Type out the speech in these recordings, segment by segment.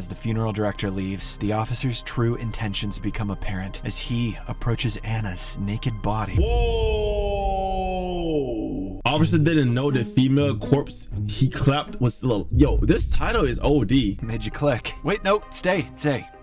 As the funeral director leaves, the officer's true intentions become apparent as he approaches Anna's naked body. Whoa! Officer didn't know the female corpse he clapped was still yo, this title is OD. Made you click. Wait, no, stay.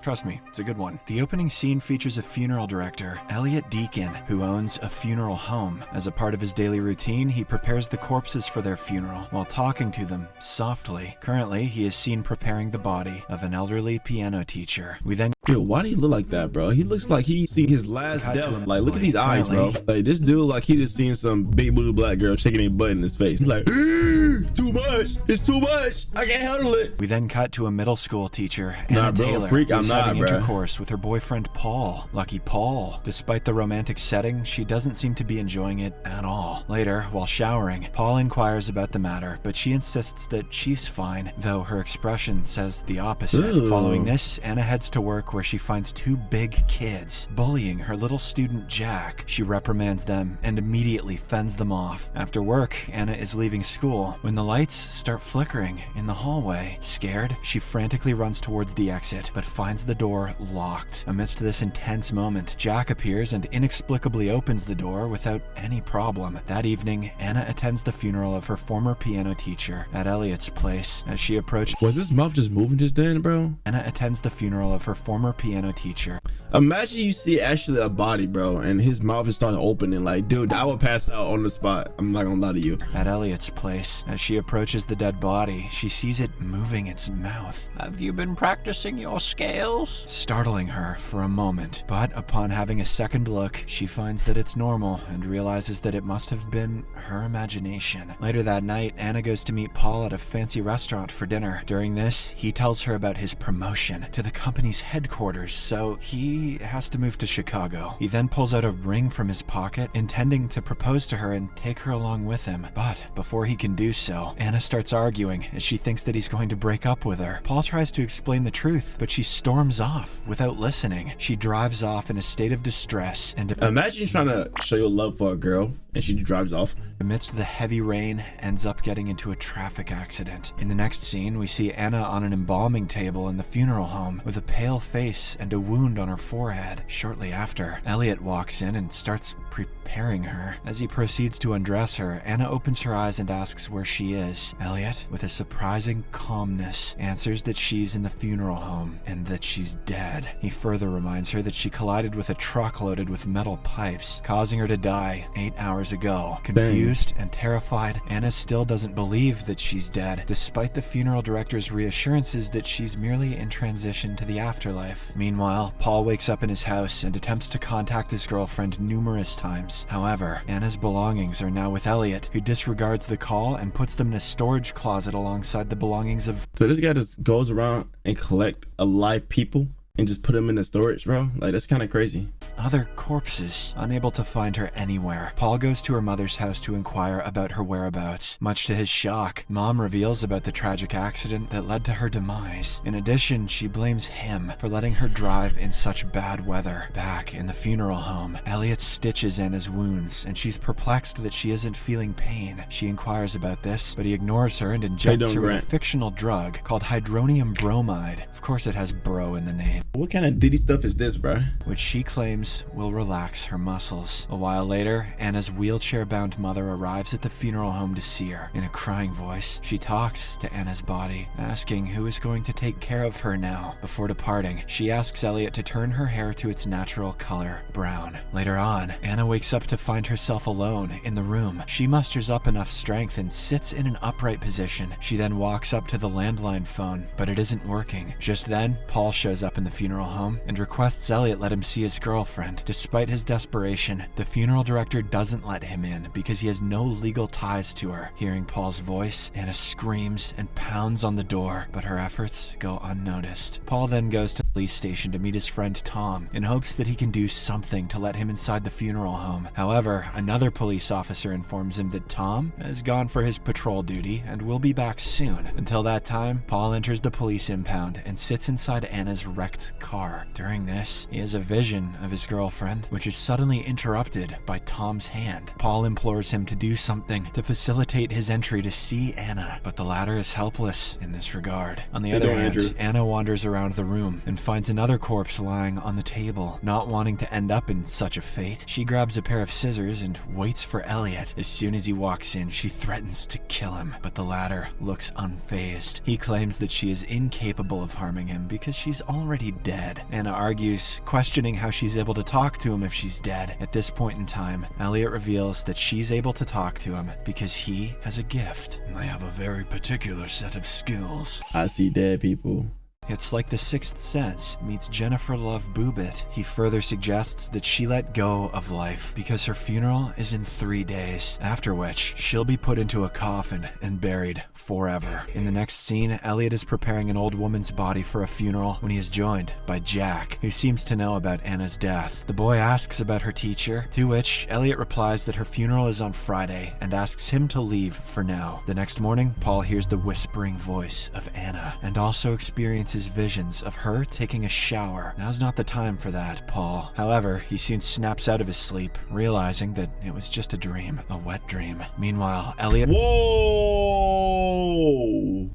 Trust me, it's a good one. The opening scene features a funeral director, Elliot Deacon, who owns a funeral home. As a part of his daily routine, he prepares the corpses for their funeral while talking to them softly. Currently, he is seen preparing the body of an elderly piano teacher. We then Yo, why do he look like that, bro? He looks like he's seen his last death. Like, look at these eyes, bro. Like, this dude, like, he just seen some big blue black girl shaking a butt in his face. He's like, too much. It's too much. I can't handle it. We then cut to a middle school teacher, Nah, Anna bro, Taylor, freak, I'm who's not, having bro. intercourse with her boyfriend Paul. Lucky Paul. Despite the romantic setting, she doesn't seem to be enjoying it at all. Later, while showering, Paul inquires about the matter, but she insists that she's fine, though her expression says the opposite. Ooh. Following this, Anna heads to work where she finds two big kids bullying her little student Jack. She reprimands them and immediately fends them off. After work, Anna is leaving school when the lights start flickering in the hallway. Scared, she frantically runs towards the exit, but finds the door locked. Amidst this intense moment, Jack appears and inexplicably opens the door without any problem. That evening, Anna attends the funeral of her former piano teacher at Elliot's place. As she approaches, Was his mouth just moving just then, bro? Anna attends the funeral of her former piano teacher. Imagine you see actually a body, bro, and his mouth is starting opening. Like, dude, I would pass out on the spot. I'm not gonna lie to you. At Elliot's place, as she approaches the dead body, she sees it moving its mouth. Have you been practicing your scales? Startling her for a moment, but upon having a second look, she finds that it's normal and realizes that it must have been her imagination. Later that night, Anna goes to meet Paul at a fancy restaurant for dinner. During this, he tells her about his promotion to the company's headquarters, so he has to move to Chicago. He then pulls out a ring from his pocket, intending to propose to her and take her along with him. But before he can do so, Anna starts arguing as she thinks that he's going to break up with her. Paul tries to explain the truth, but she storms off without listening. She drives off in a state of distress and Imagine trying to show your love for a girl and she drives off. amidst the heavy rain, ends up getting into a traffic accident. In the next scene, we see Anna on an embalming table in the funeral home with a pale face and a wound on her forehead. Shortly after, Elliot walks in and starts preparing her. As he proceeds to undress her, Anna opens her eyes and asks where she is. Elliot, with a surprising calmness, answers that she's in the funeral home and that she's dead. He further reminds her that she collided with a truck loaded with metal pipes, causing her to die 8 hours ago. Confused and terrified, Anna still doesn't believe that she's dead, despite the funeral director's reassurances that she's merely in transition to the afterlife. Meanwhile, Paul wakes up in his house and attempts to contact his girlfriend numerous times. However, Anna's belongings are now with Elliot, who disregards the call and puts them in a storage closet alongside the belongings of... So this guy just goes around and collect alive people and just put them in the storage, bro? Like, that's kind of crazy. other corpses. Unable to find her anywhere, Paul goes to her mother's house to inquire about her whereabouts. Much to his shock, Mom reveals about the tragic accident that led to her demise. In addition, she blames him for letting her drive in such bad weather. Back in the funeral home, Elliot stitches Anna's wounds, and she's perplexed that she isn't feeling pain. She inquires about this, but he ignores her and injects her with a fictional drug called hydronium bromide. Of course it has bro in the name. What kind of Diddy stuff is this, bro? Which she claims will relax her muscles. A while later, Anna's wheelchair-bound mother arrives at the funeral home to see her. In a crying voice, she talks to Anna's body, asking who is going to take care of her now. Before departing, she asks Elliot to turn her hair to its natural color, brown. Later on, Anna wakes up to find herself alone in the room. She musters up enough strength and sits in an upright position. She then walks up to the landline phone, but it isn't working. Just then, Paul shows up in the funeral home and requests Elliot let him see his girlfriend. Despite his desperation, the funeral director doesn't let him in because he has no legal ties to her. Hearing Paul's voice, Anna screams and pounds on the door, but her efforts go unnoticed. Paul then goes to police station to meet his friend Tom in hopes that he can do something to let him inside the funeral home. However, another police officer informs him that Tom has gone for his patrol duty and will be back soon. Until that time, Paul enters the police impound and sits inside Anna's wrecked car. During this, he has a vision of his girlfriend, which is suddenly interrupted by Tom's hand. Paul implores him to do something to facilitate his entry to see Anna, but the latter is helpless in this regard. On the other hand, Anna wanders around the room and finds another corpse lying on the table. Not wanting to end up in such a fate, she grabs a pair of scissors and waits for Elliot. As soon as he walks in, she threatens to kill him, but the latter looks unfazed. He claims that she is incapable of harming him because she's already dead. Anna argues, questioning how she's able to talk to him if she's dead. At this point in time, Elliot reveals that she's able to talk to him because he has a gift. I have a very particular set of skills. I see dead people. It's like The Sixth Sense meets Jennifer Love Boobitt. He further suggests that she let go of life because her funeral is in 3 days, after which she'll be put into a coffin and buried forever. In the next scene, Elliot is preparing an old woman's body for a funeral when he is joined by Jack, who seems to know about Anna's death. The boy asks about her teacher, to which Elliot replies that her funeral is on Friday and asks him to leave for now. The next morning, Paul hears the whispering voice of Anna and also experiences visions of her taking a shower. Now's not the time for that, Paul. However, he soon snaps out of his sleep, realizing that it was just a dream, a wet dream. Meanwhile, Elliot... Whoa!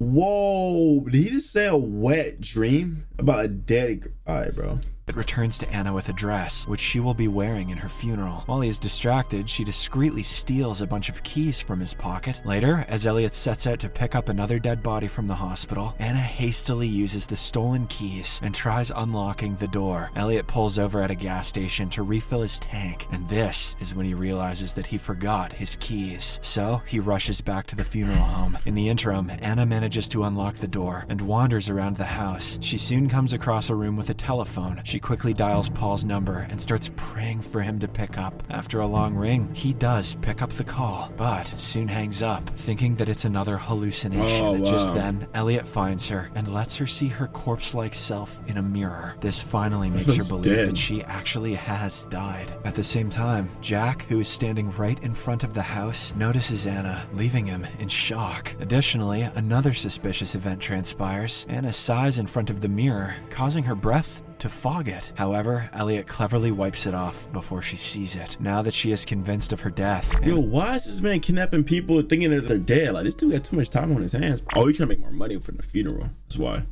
Whoa! Did he just say a wet dream about a dead... Alright, bro. It returns to Anna with a dress, which she will be wearing in her funeral. While he is distracted, she discreetly steals a bunch of keys from his pocket. Later, as Elliot sets out to pick up another dead body from the hospital, Anna hastily uses the stolen keys and tries unlocking the door. Elliot pulls over at a gas station to refill his tank, and this is when he realizes that he forgot his keys. So, he rushes back to the funeral home. In the interim, Anna manages to unlock the door and wanders around the house. She soon comes across a room with a telephone. She quickly dials Paul's number and starts praying for him to pick up. After a long ring, he does pick up the call, but soon hangs up, thinking that it's another hallucination. Just then, Elliot finds her and lets her see her corpse-like self in a mirror. This finally makes her believe that she actually has died. At the same time, Jack, who is standing right in front of the house, notices Anna, leaving him in shock. Additionally, another suspicious event transpires. Anna sighs in front of the mirror, causing her breath to fog it. However, Elliot cleverly wipes it off before she sees it. Now that she is convinced of her death... Yo, why is this man kidnapping people and thinking that they're dead? Like, this dude got too much time on his hands. Oh, he's trying to make more money for the funeral. That's why.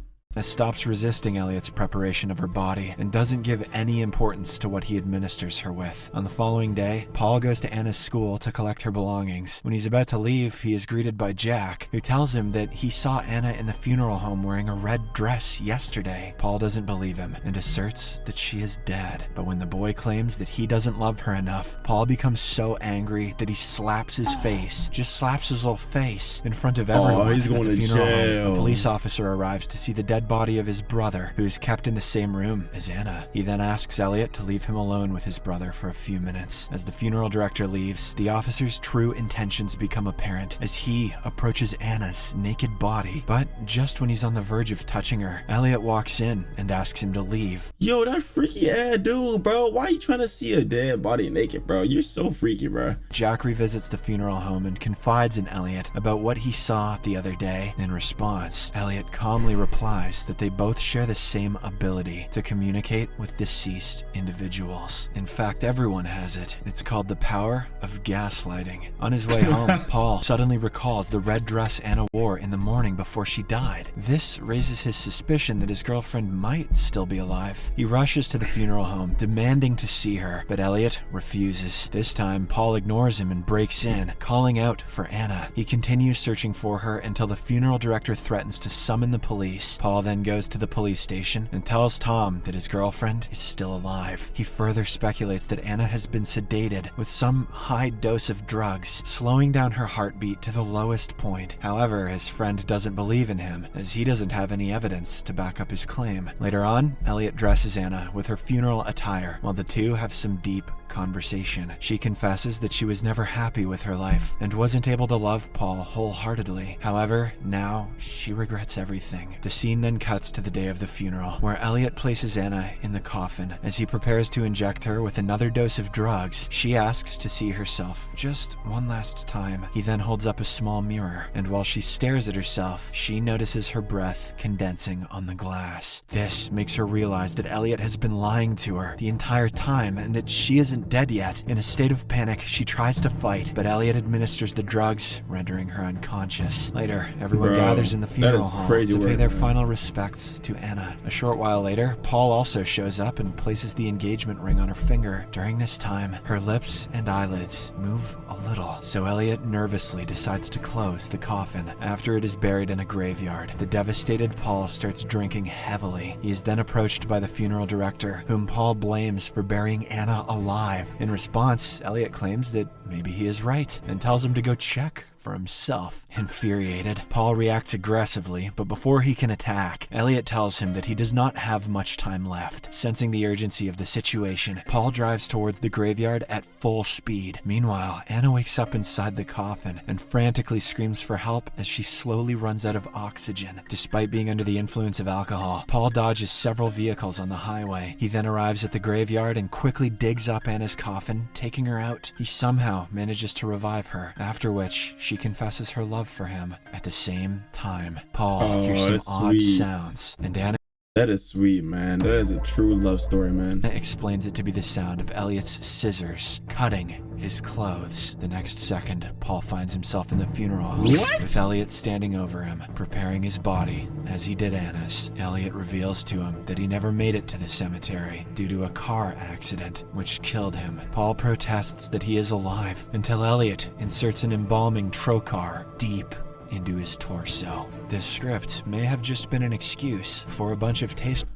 Stops resisting Elliot's preparation of her body and doesn't give any importance to what he administers her with. On the following day, Paul goes to Anna's school to collect her belongings. When he's about to leave, he is greeted by Jack, who tells him that he saw Anna in the funeral home wearing a red dress yesterday. Paul doesn't believe him and asserts that she is dead. But when the boy claims that he doesn't love her enough, Paul becomes so angry that he slaps his face, just slaps his little face in front of everyone. Oh, he's going to jail. A police officer arrives to see the dead body of his brother, who is kept in the same room as Anna. He then asks Elliot to leave him alone with his brother for a few minutes. As the funeral director leaves, the officer's true intentions become apparent as he approaches Anna's naked body. But just when he's on the verge of touching her, Elliot walks in and asks him to leave. Yo, that freaky ass dude, bro. Why are you trying to see a dead body naked, bro? You're so freaky, bro. Jack revisits the funeral home and confides in Elliot about what he saw the other day. In response, Elliot calmly replies that they both share the same ability to communicate with deceased individuals. In fact, everyone has it. It's called the power of gaslighting. On his way home, Paul suddenly recalls the red dress Anna wore in the morning before she died. This raises his suspicion that his girlfriend might still be alive. He rushes to the funeral home, demanding to see her, but Elliot refuses. This time, Paul ignores him and breaks in, calling out for Anna. He continues searching for her until the funeral director threatens to summon the police. Paul then goes to the police station and tells Tom that his girlfriend is still alive. He further speculates that Anna has been sedated with some high dose of drugs, slowing down her heartbeat to the lowest point. However, his friend doesn't believe in him, as he doesn't have any evidence to back up his claim. Later on, Elliot dresses Anna with her funeral attire, while the two have some deep conversation. She confesses that she was never happy with her life and wasn't able to love Paul wholeheartedly. However, now she regrets everything. The scene then cuts to the day of the funeral, where Elliot places Anna in the coffin. As he prepares to inject her with another dose of drugs, she asks to see herself just one last time. He then holds up a small mirror, and while she stares at herself, she notices her breath condensing on the glass. This makes her realize that Elliot has been lying to her the entire time and that she isn't dead yet. In a state of panic, she tries to fight, but Elliot administers the drugs, rendering her unconscious. Later, everyone gathers in the funeral home to pay their final respects to Anna. A short while later, Paul also shows up and places the engagement ring on her finger. During this time, her lips and eyelids move a little, so Elliot nervously decides to close the coffin. After it is buried in a graveyard, the devastated Paul starts drinking heavily. He is then approached by the funeral director, whom Paul blames for burying Anna alive. In response, Elliot claims that maybe he is right and tells him to go check for himself. Infuriated, Paul reacts aggressively, but before he can attack, Elliot tells him that he does not have much time left. Sensing the urgency of the situation, Paul drives towards the graveyard at full speed. Meanwhile, Anna wakes up inside the coffin and frantically screams for help as she slowly runs out of oxygen. Despite being under the influence of alcohol, Paul dodges several vehicles on the highway. He then arrives at the graveyard and quickly digs up Anna's coffin, taking her out. He somehow manages to revive her, after which she confesses her love for him. At the same time, Paul hears some odd sounds, and Anna— That is sweet, man. That is a true love story, man. explains it to be the sound of Elliot's scissors cutting his clothes. The next second, Paul finds himself in the funeral home with Elliot standing over him, preparing his body as he did Anna's. Elliot reveals to him that he never made it to the cemetery due to a car accident which killed him. Paul protests that he is alive until Elliot inserts an embalming trocar deep into his torso. This script may have just been an excuse for a bunch of taste.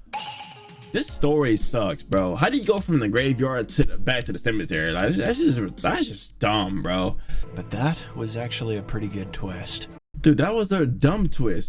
This story sucks, bro. How do you go from the graveyard to back to the cemetery? Like, that's just dumb, bro. But that was actually a pretty good twist. Dude, that was a dumb twist.